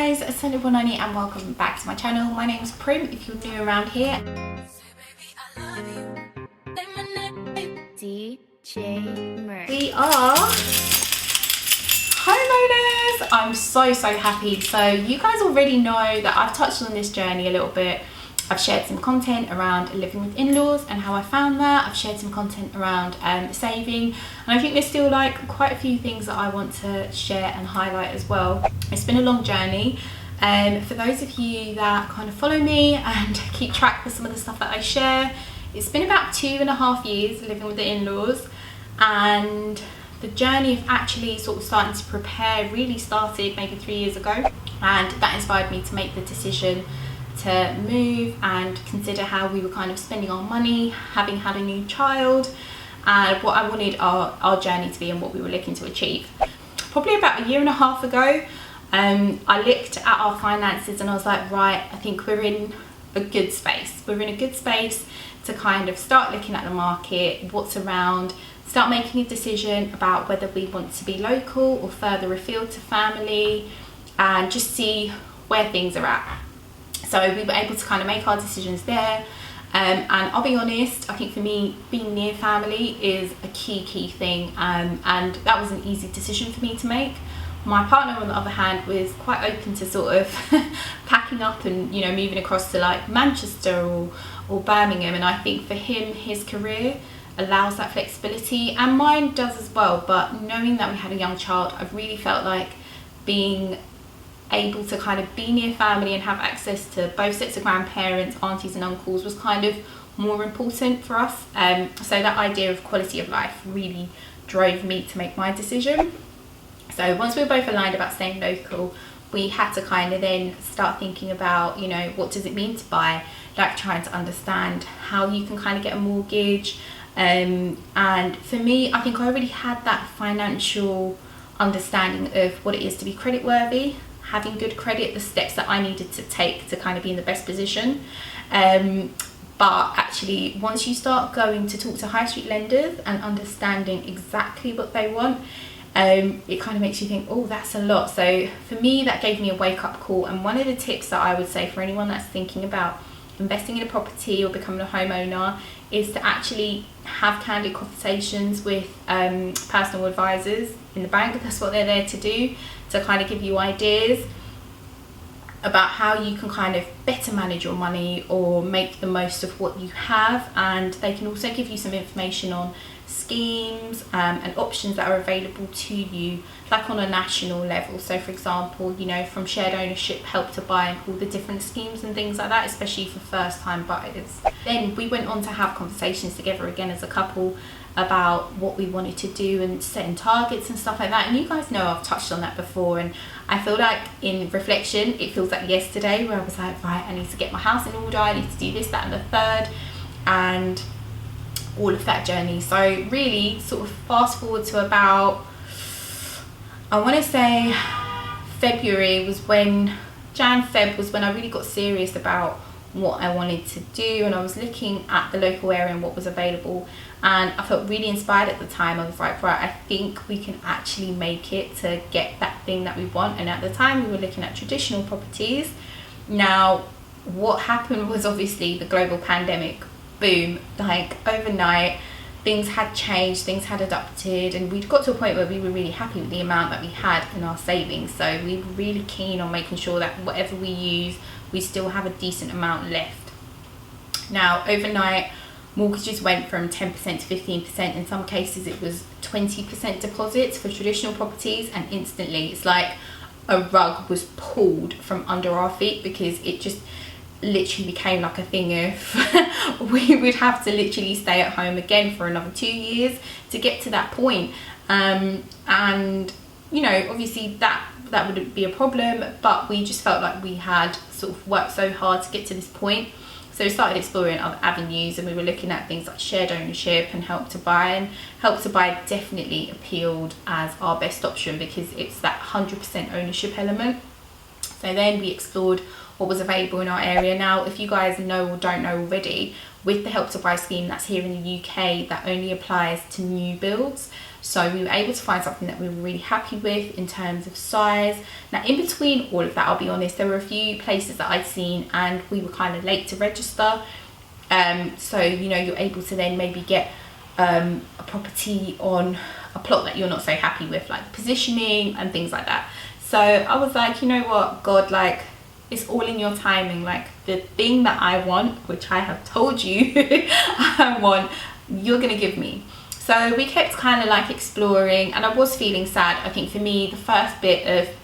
guys, Sunday Bonani and welcome back to my channel. My name is Prim if you're new around here. DJ Mer. We are homeowners. I'm so happy. So you guys already know that I've touched on this journey a little bit. I've shared some content around living with in-laws and how I found that. I've shared some content around saving, and I think there's still like quite a few things that I want to share and highlight as well. It's been a long journey. For those of you that kind of follow me and keep track with some of the stuff that I share, it's been about 2.5 years living with the in-laws, and the journey of actually sort of starting to prepare really started maybe 3 years ago, and that inspired me to make the decision to move and consider how we were kind of spending our money, having had a new child, and what I wanted our journey to be and what we were looking to achieve. Probably about 1.5 years ago, I looked at our finances and I was like, right, I think we're in a good space. We're in a good space to kind of start looking at the market, what's around, start making a decision about whether we want to be local or further afield to family, and just see where things are at. So we were able to kind of make our decisions there, and I'll be honest, I think for me being near family is a key thing, and that was an easy decision for me to make. My partner on the other hand was quite open to sort of packing up and moving across to like Manchester or Birmingham, and I think for him his career allows that flexibility, and mine does as well. But knowing that we had a young child, I've really felt like being able to kind of be near family and have access to both sets of grandparents, aunties and uncles was kind of more important for us. So that idea of quality of life really drove me to make my decision. So once we were both aligned about staying local, we had to kind of then start thinking about, what does it mean to buy, like trying to understand how you can kind of get a mortgage. And for me, I think I already had that financial understanding of what it is to be credit worthy, having good credit, the steps that I needed to take to kind of be in the best position. But actually, once you start going to talk to high street lenders and understanding exactly what they want, it kind of makes you think, oh, that's a lot. So for me, that gave me a wake-up call. And one of the tips that I would say for anyone that's thinking about investing in a property or becoming a homeowner is to actually have candid conversations with personal advisors in the bank. That's what they're there to do, to kind of give you ideas about how you can kind of better manage your money or make the most of what you have. And they can also give you some information on schemes and options that are available to you, like on a national level. So for example, from shared ownership, help to buy, and all the different schemes and things like that, especially for first time buyers. Then we went on to have conversations together again as a couple about what we wanted to do and setting targets and stuff like that. And you guys know I've touched on that before, and I feel like in reflection it feels like yesterday where I was like, right, I need to get my house in order, I need to do this, that and the third, and all of that journey. So really sort of fast forward to about, I want to say February was when, Feb was when I really got serious about what I wanted to do, and I was looking at the local area and what was available, and I felt really inspired at the time. I was like, right, I think we can actually make it to get that thing that we want. And at the time we were looking at traditional properties. Now what happened was obviously the global pandemic, boom, like overnight things had changed, things had adapted, and we'd got to a point where we were really happy with the amount that we had in our savings. So we were really keen on making sure that whatever we use, we still have a decent amount left. Now overnight mortgages went from 10% to 15%. In some cases it was 20% deposits for traditional properties, and instantly it's like a rug was pulled from under our feet, because it just literally became like a thing of we would have to literally stay at home again for another 2 years to get to that point. And obviously that wouldn't be a problem, but we just felt like we had sort of worked so hard to get to this point. So we started exploring other avenues, and we were looking at things like shared ownership and help to buy, and help to buy definitely appealed as our best option because it's that 100% ownership element. So then we explored what was available in our area. Now if you guys know or don't know already, with the help to buy scheme that's here in the UK, that only applies to new builds. So we were able to find something that we were really happy with in terms of size. Now in between all of that, I'll be honest, there were a few places that I'd seen and we were kind of late to register. So you know, you're able to then maybe get a property on a plot that you're not so happy with, like positioning and things like that. So I was like, you know what, God, like, it's all in your timing. Like, the thing that I want, which I have told you I want, you're gonna give me. So we kept kind of like exploring, and I was feeling sad. I think for me, the first bit of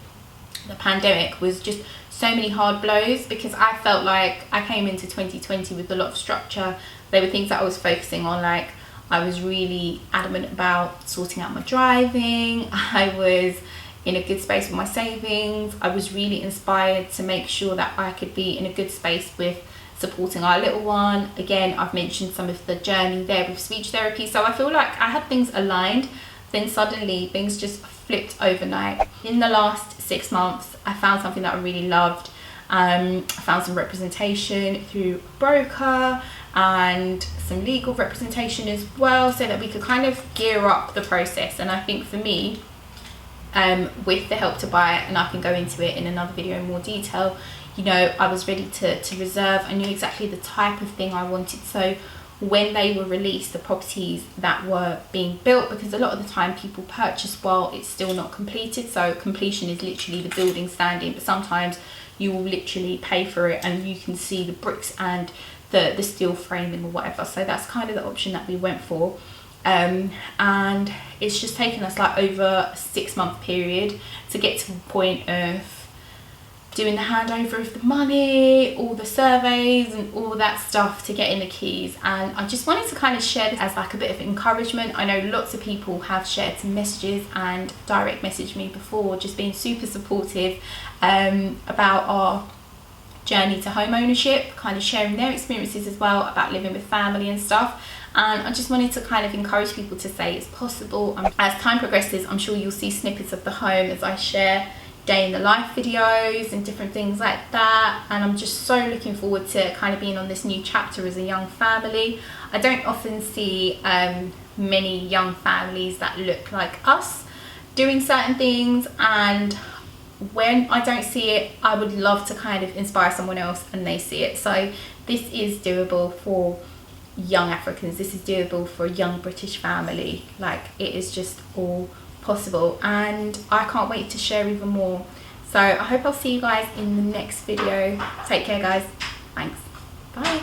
the pandemic was just so many hard blows, because I felt like I came into 2020 with a lot of structure. There were things that I was focusing on, like I was really adamant about sorting out my driving. I was in a good space with my savings. I was really inspired to make sure that I could be in a good space with supporting our little one. Again, I've mentioned some of the journey there with speech therapy. So I feel like I had things aligned, then suddenly things just flipped overnight. In the last 6 months, I found something that I really loved. I found some representation through a broker and some legal representation as well, so that we could kind of gear up the process. And I think for me, with the Help to Buy, and I can go into it in another video in more detail, you know, I was ready to reserve. I knew exactly the type of thing I wanted. So when they were released, the properties that were being built, because a lot of the time people purchase while it's still not completed. So completion is literally the building standing, but sometimes you will literally pay for it and you can see the bricks and the steel framing or whatever. So that's kind of the option that we went for. And it's just taken us like over a 6-month period to get to the point of doing the handover of the money, all the surveys and all that stuff to get in the keys. And I just wanted to kind of share this as like a bit of encouragement. I know lots of people have shared some messages and direct messaged me before, just being super supportive about our journey to home ownership, kind of sharing their experiences as well about living with family and stuff. And I just wanted to kind of encourage people to say it's possible. As time progresses, I'm sure you'll see snippets of the home as I share day in the life videos and different things like that. And I'm just so looking forward to kind of being on this new chapter as a young family. I don't often see many young families that look like us doing certain things, and when I don't see it, I would love to kind of inspire someone else and they see it. So this is doable for young Africans, this is doable for a young British family. Like, it is just all possible, and I can't wait to share even more. So I hope I'll see you guys in the next video. Take care, guys. Thanks. Bye.